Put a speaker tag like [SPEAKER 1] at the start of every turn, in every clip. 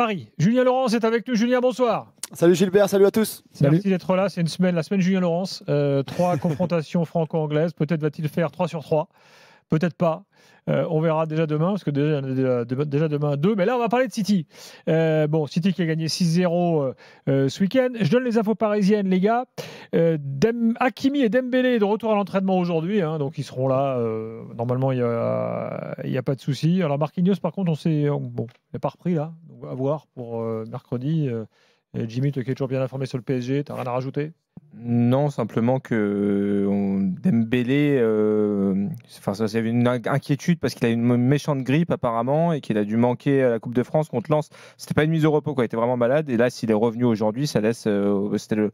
[SPEAKER 1] Paris. Julien Laurens est avec nous. Julien, bonsoir.
[SPEAKER 2] Salut Gilbert, salut à tous.
[SPEAKER 1] Merci d'être là. C'est la semaine Julien Laurens. 3 confrontations franco-anglaises. Peut-être va-t-il faire 3 sur 3. Peut-être pas. On verra déjà demain, parce que déjà demain 2. Mais là, on va parler de City. City qui a gagné 6-0 ce week-end. Je donne les infos parisiennes, les gars. Hakimi et Dembélé de retour à l'entraînement aujourd'hui. Donc, ils seront là. Normalement, il n'y a pas de souci. Alors, Marquinhos, par contre, il n'est pas repris là. Donc, à voir pour mercredi. Jimmy, tu es toujours bien informé sur le PSG. Tu n'as rien à rajouter ?
[SPEAKER 3] Non, simplement que Dembélé, ça y avait une inquiétude parce qu'il a une méchante grippe apparemment et qu'il a dû manquer à la Coupe de France contre Lens. C'était pas une mise au repos, quoi. Il était vraiment malade. Et là, s'il est revenu aujourd'hui, ça laisse. C'était le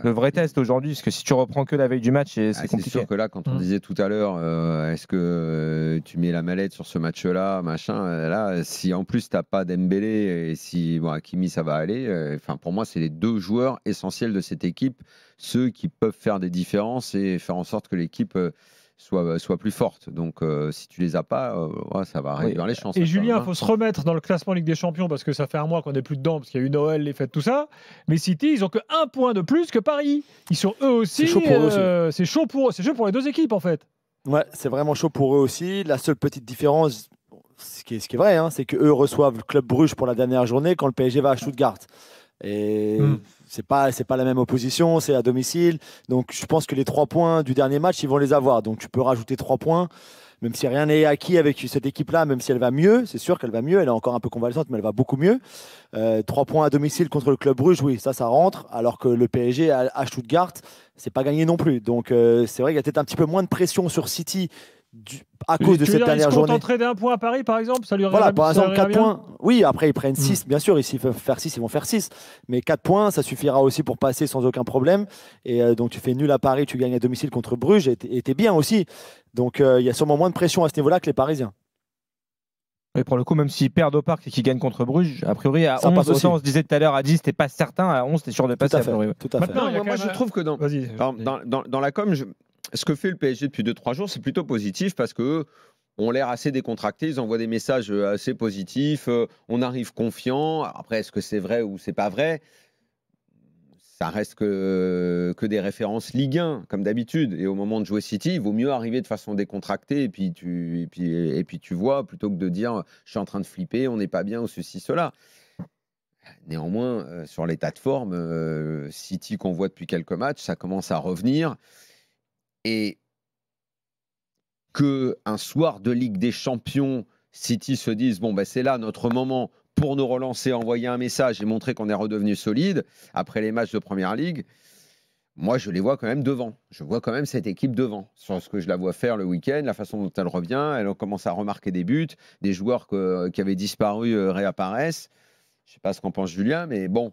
[SPEAKER 3] vrai test aujourd'hui, parce que si tu reprends que la veille du match, c'est compliqué.
[SPEAKER 4] C'est sûr que là, quand on disait tout à l'heure, est-ce que tu mets la mallette sur ce match-là, machin. Là, si en plus t'as pas Dembélé et si Hakimi ça va aller. Pour moi, c'est les deux joueurs essentiels de cette équipe. Ceux qui peuvent faire des différences et faire en sorte que l'équipe soit plus forte. Donc, si tu les as pas, ça va réduire les chances.
[SPEAKER 1] Et Julien, il faut se remettre dans le classement Ligue des Champions parce que ça fait un mois qu'on n'est plus dedans parce qu'il y a eu Noël, les fêtes, tout ça. Mais City, ils ont que 1 point de plus que Paris. Ils sont eux aussi. C'est chaud pour eux aussi. C'est chaud pour les deux équipes en fait.
[SPEAKER 2] Ouais, c'est vraiment chaud pour eux aussi. La seule petite différence, ce qui est vrai, c'est qu'eux reçoivent le Club Bruges pour la dernière journée quand le PSG va à Stuttgart. Et c'est pas la même opposition, c'est à domicile. Donc je pense que les 3 points du dernier match, ils vont les avoir. Donc tu peux rajouter 3 points, même si rien n'est acquis avec cette équipe-là, même si elle va mieux. C'est sûr qu'elle va mieux, elle est encore un peu convalescente, mais elle va beaucoup mieux. 3 points à domicile contre le Club Bruges, oui, ça rentre. Alors que le PSG à Stuttgart, c'est pas gagné non plus. Donc c'est vrai qu'il y a peut-être un petit peu moins de pression sur City à cause de cette dernière journée.
[SPEAKER 1] Ils se contentraient d'1 point à Paris, par exemple, ça lui
[SPEAKER 2] Voilà, par exemple, 4 points. Oui, après, ils prennent 6, bien sûr. S'ils peuvent faire 6, ils vont faire 6. Mais 4 points, ça suffira aussi pour passer sans aucun problème. Et donc, tu fais nul à Paris, tu gagnes à domicile contre Bruges et t'es bien aussi. Donc, il y a sûrement moins de pression à ce niveau-là que les Parisiens.
[SPEAKER 3] Et pour le coup, même s'ils perdent au parc et qu'ils gagnent contre Bruges, a priori, à 11, on se disait tout à l'heure, à 10, t'es pas certain. À 11, t'es sûr de passer.
[SPEAKER 2] Tout à fait.
[SPEAKER 4] Moi, je trouve que dans la com, ce que fait le PSG depuis 2-3 jours, c'est plutôt positif parce que ont l'air assez décontractés, ils envoient des messages assez positifs, on arrive confiant. Après, est-ce que c'est vrai ou c'est pas vrai? Ça reste que des références Ligue 1, comme d'habitude. Et au moment de jouer City, il vaut mieux arriver de façon décontractée et puis tu vois, plutôt que de dire « je suis en train de flipper, on n'est pas bien » ou ceci, cela. Néanmoins, sur l'état de forme, City qu'on voit depuis quelques matchs, ça commence à revenir. Et qu'un soir de Ligue des Champions, City se dise « c'est là notre moment » pour nous relancer, envoyer un message et montrer qu'on est redevenu solide après les matchs de Première Ligue, moi je les vois quand même devant. Je vois quand même cette équipe devant. Sur ce que je la vois faire le week-end, la façon dont elle revient, elle commence à remarquer des buts, des joueurs qui avaient disparu réapparaissent. Je ne sais pas ce qu'en pense Julien, mais bon,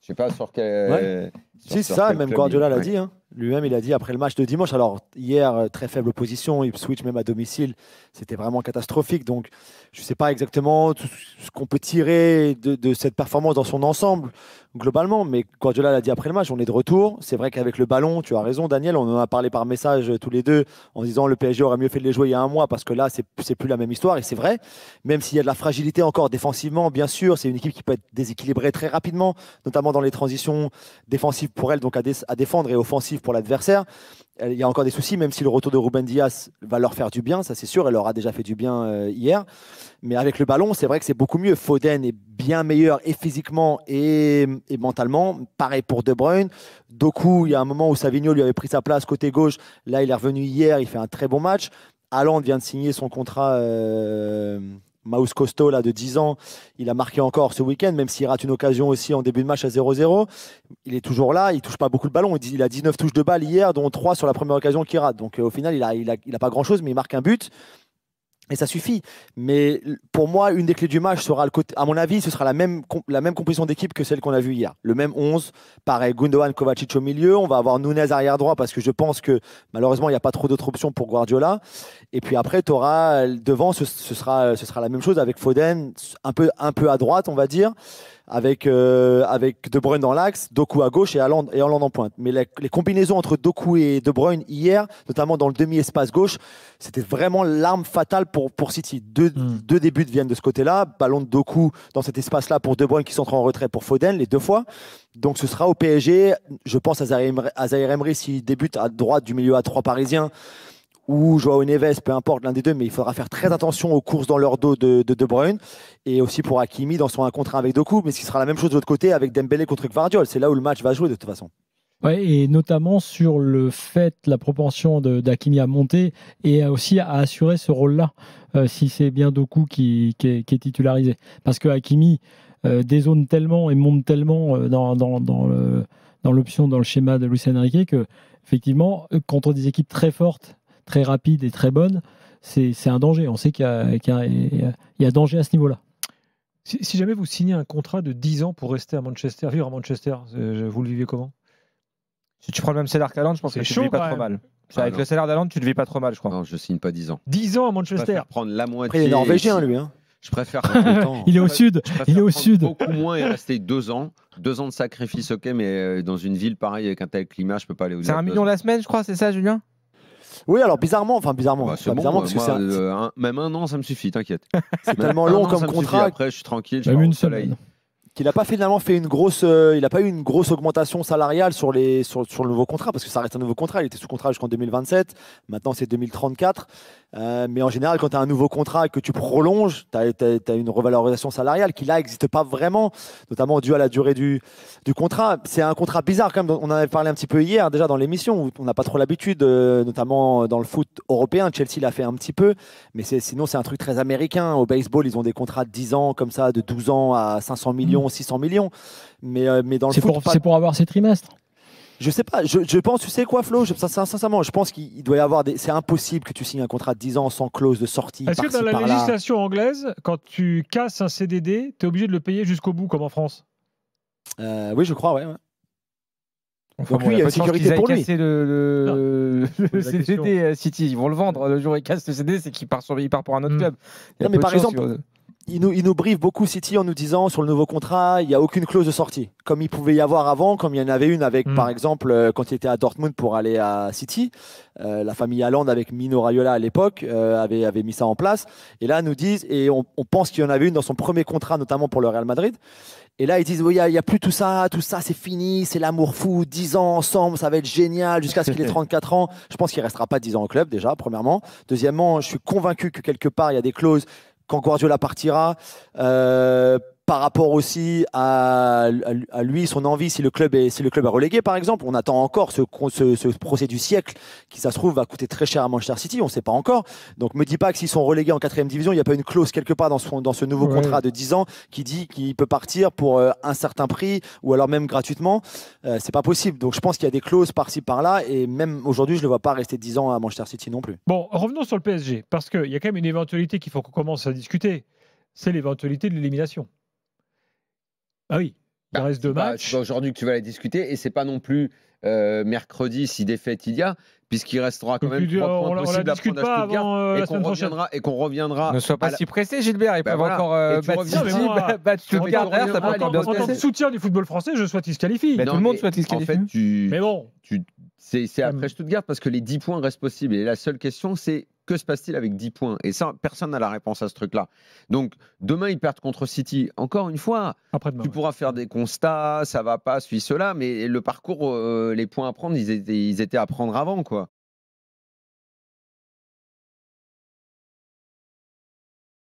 [SPEAKER 4] je ne sais pas sur quel...
[SPEAKER 2] Si, c'est ça, même Guardiola l'a dit. Lui-même, il a dit après le match de dimanche. Alors, hier, très faible opposition, Ipswich même à domicile, c'était vraiment catastrophique. Donc, je ne sais pas exactement tout ce qu'on peut tirer de cette performance dans son ensemble, globalement. Mais Guardiola l'a dit après le match, on est de retour. C'est vrai qu'avec le ballon, tu as raison, Daniel, on en a parlé par message tous les deux en disant le PSG aurait mieux fait de les jouer il y a un mois parce que là, c'est plus la même histoire. Et c'est vrai, même s'il y a de la fragilité encore défensivement, bien sûr, c'est une équipe qui peut être déséquilibrée très rapidement, notamment dans les transitions défensives pour elle, donc à défendre, et offensives pour l'adversaire. Il y a encore des soucis, même si le retour de Ruben Dias va leur faire du bien, ça c'est sûr, elle leur a déjà fait du bien hier. Mais avec le ballon, c'est vrai que c'est beaucoup mieux. Foden est bien meilleur et physiquement et mentalement. Pareil pour De Bruyne. Doku, il y a un moment où Savigno lui avait pris sa place côté gauche. Là, il est revenu hier, il fait un très bon match. Haaland vient de signer son contrat Maus Costo là, de 10 ans. Il a marqué encore ce week-end, même s'il rate une occasion aussi en début de match à 0-0. Il est toujours là, il ne touche pas beaucoup le ballon. Il a 19 touches de balle hier, dont 3 sur la première occasion qu'il rate. Donc au final, il a pas grand-chose, mais il marque un but. Et ça suffit. Mais pour moi, une des clés du match sera, à mon avis, ce sera la même composition d'équipe que celle qu'on a vue hier. Le même 11, pareil, Gundogan, Kovacic au milieu. On va avoir Nunez arrière droit parce que je pense que malheureusement, il n'y a pas trop d'autres options pour Guardiola. Et puis après, tu auras devant, ce sera la même chose avec Foden, un peu à droite, on va dire. avec De Bruyne dans l'axe, Doku à gauche et Haaland en pointe. Mais les combinaisons entre Doku et De Bruyne hier, notamment dans le demi-espace gauche, c'était vraiment l'arme fatale pour City. Deux débuts viennent de ce côté-là, ballon de Doku dans cet espace-là pour De Bruyne qui s'entre en retrait pour Foden les 2 fois. Donc ce sera au PSG, je pense à Zaïre Emery s'il débute à droite du milieu à 3 parisien, ou Joao Neves, peu importe l'un des deux, mais il faudra faire très attention aux courses dans leur dos de Bruyne, et aussi pour Hakimi dans son 1 contre 1 avec Doku, mais ce qui sera la même chose de l'autre côté avec Dembélé contre Gvardiol. C'est là où le match va jouer de toute façon.
[SPEAKER 5] Ouais, et notamment sur le fait, la propension d'Hakimi à monter et aussi à assurer ce rôle-là, si c'est bien Doku qui est titularisé. Parce que Hakimi dézone tellement et monte tellement dans l'option, dans le schéma de Luis Enrique, que effectivement, contre des équipes très fortes, très rapide et très bonne, c'est un danger. On sait qu'il y a danger à ce niveau-là.
[SPEAKER 1] Si jamais vous signez un contrat de 10 ans pour rester à Manchester, vivre à Manchester, vous le vivez comment?
[SPEAKER 3] Si tu prends le même salaire qu'Haaland, je pense que tu ne vis pas trop mal. Avec le salaire d'Haaland, tu ne vis pas trop mal, je crois.
[SPEAKER 4] Non, je signe pas 10 ans.
[SPEAKER 1] 10 ans à
[SPEAKER 4] Je
[SPEAKER 1] Manchester.
[SPEAKER 4] préfère prendre la moitié.
[SPEAKER 2] Après, il est norvégien, lui. Hein.
[SPEAKER 4] Je préfère.
[SPEAKER 5] Il est au sud. Il est au sud.
[SPEAKER 4] Beaucoup moins et rester 2 ans. 2 ans de sacrifice, ok, mais dans une ville pareille avec un tel climat, je peux pas aller au-delà.
[SPEAKER 3] C'est 1 million la semaine, je crois, c'est ça, Julien?
[SPEAKER 2] Oui, alors bizarrement,
[SPEAKER 4] Bah, c'est bon,
[SPEAKER 2] bizarrement parce
[SPEAKER 4] moi,
[SPEAKER 2] que
[SPEAKER 4] même 1 an, ça me suffit, t'inquiète.
[SPEAKER 2] c'est tellement long comme contrat.
[SPEAKER 4] Après, je suis tranquille.
[SPEAKER 5] Même une semaine.
[SPEAKER 2] Qu'il n'a pas finalement fait une grosse, il n'a pas eu une grosse augmentation salariale sur le nouveau contrat, parce que ça reste un nouveau contrat. Il était sous contrat jusqu'en 2027, maintenant c'est 2034. Mais en général, quand tu as un nouveau contrat et que tu prolonges, tu as une revalorisation salariale qui là n'existe pas vraiment, notamment dû à la durée du contrat. C'est un contrat bizarre quand même. On en avait parlé un petit peu hier déjà dans l'émission, où on n'a pas trop l'habitude, notamment dans le foot européen. Chelsea l'a fait un petit peu, mais sinon c'est un truc très américain. Au baseball, ils ont des contrats de 10 ans comme ça, de 12 ans à 500 millions, 600 millions. Mais dans le foot,
[SPEAKER 5] c'est pour avoir ces trimestres.
[SPEAKER 2] Je sais pas, je pense, tu sais quoi, Flo, sincèrement, je pense qu'il doit y avoir c'est impossible que tu signes un contrat de 10 ans sans clause de sortie.
[SPEAKER 1] Est-ce que dans la législation anglaise, quand tu casses un CDD, tu es obligé de le payer jusqu'au bout, comme en France?
[SPEAKER 2] Oui, je crois, ouais.
[SPEAKER 3] Enfin,
[SPEAKER 2] donc oui, il y a une sécurité pour lui.
[SPEAKER 3] Casser le CDD City, ils vont le vendre. Le jour où ils cassent le CDD, c'est qu'il part pour un autre club.
[SPEAKER 2] Non, mais par exemple, ils nous briefent beaucoup City en nous disant sur le nouveau contrat, il n'y a aucune clause de sortie. Comme il pouvait y avoir avant, comme il y en avait une avec, par exemple, quand il était à Dortmund pour aller à City, la famille Haaland avec Mino Raiola à l'époque avait mis ça en place. Et là, nous disent, et on pense qu'il y en avait une dans son premier contrat, notamment pour le Real Madrid. Et là, ils disent, oui, il n'y a plus tout ça c'est fini, c'est l'amour fou, 10 ans ensemble, ça va être génial jusqu'à ce qu'il ait 34 ans. Je pense qu'il ne restera pas 10 ans au club, déjà, premièrement. Deuxièmement, je suis convaincu que quelque part, il y a des clauses quand Guardiola partira, par rapport aussi à lui, son envie, si le club est relégué, par exemple. On attend encore ce procès du siècle qui, ça se trouve, va coûter très cher à Manchester City. On ne sait pas encore. Donc, me dis pas que s'ils sont relégués en 4e division, il n'y a pas une clause quelque part dans ce nouveau contrat de 10 ans qui dit qu'il peut partir pour un certain prix ou alors même gratuitement. C'est pas possible. Donc, je pense qu'il y a des clauses par-ci, par-là. Et même aujourd'hui, je ne le vois pas rester 10 ans à Manchester City non plus.
[SPEAKER 1] Bon, revenons sur le PSG. Parce qu'il y a quand même une éventualité qu'il faut qu'on commence à discuter. C'est l'éventualité de l'élimination. Ah oui, il reste 2 matchs.
[SPEAKER 4] C'est pas aujourd'hui que tu vas la discuter et c'est pas non plus mercredi si défaite il y a, puisqu'il restera quand même 3 points possibles à prendre à Stuttgart et qu'on reviendra.
[SPEAKER 3] Ne sois pas si pressé, Gilbert. Ils peuvent encore battre Stuttgart.
[SPEAKER 1] En tant que soutien du football français, je souhaite qu'ils se qualifient.
[SPEAKER 3] Tout le monde souhaite qu'ils se qualifient.
[SPEAKER 4] En fait,
[SPEAKER 1] mais bon,
[SPEAKER 4] c'est après Stuttgart parce que les 10 points restent possibles. Et la seule question, c'est que se passe-t-il avec 10 points? Et ça, personne n'a la réponse à ce truc-là. Donc, demain, ils perdent contre City. Encore une fois, tu pourras faire des constats, ça va pas, cela, mais le parcours, les points à prendre, ils étaient à prendre avant, quoi.